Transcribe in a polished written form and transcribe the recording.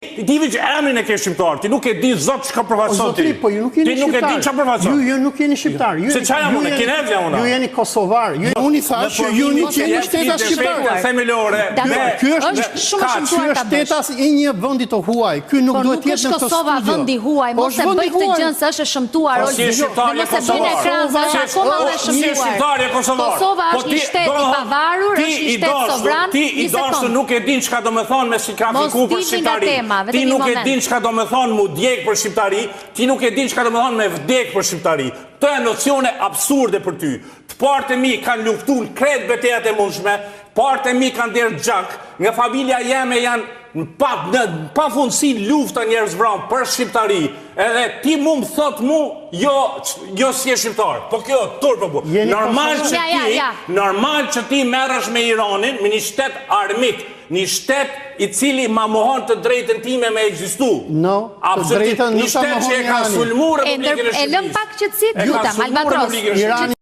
Ti veç emrin e ke shqiptar, ti nuk e di zot çka përfaqëson ti. Po ju nuk jeni shqiptar. Ti nuk e di çka përfaqëson. Ju nuk jeni shqiptar. Se çfarë jam unë, kinez jam unë. Ju jeni kosovar. Unë i thash që ju nuk jeni shtetas shqiptar. Themelore. Ky është shumë shëmtuar shtetas i një vendi të huaj. Ky nuk duhet të jetë në këtë Kosova vendi huaj, mos e bëj këtë gjë se është shëmtuar. Si shqiptarje Kosova është akoma më e shëmtuar. Kosova është një shtet i pavarur, është një shtet sovran. Ti i dashur nuk e din çka do të thonë me sikafiku për shqiptari. Ti nuk e din çka do të thonë mu djeg për shqiptari, ti nuk e din çka do të thonë me vdek për shqiptari. Këto janë nocione absurde për ty. Të partë e mi kanë luftuar krejt betejat e mundshme, partë e mi kanë derë gjak, nga familja jeme janë pa fundësi lufta njerëz vranë për shqiptari. Edhe ti mu më thot mu, jo si e shqiptar. Po kjo, turpo bu. Normal që ti merresh me Iranin, me një shtet armik, një shtet i cili ma mohon të drejtën time me ekzistu. Të drejtën një shtet që e ka sulmuar Republikën e Shqipërisë. E lëm pak qetësi, lutem, Albatros.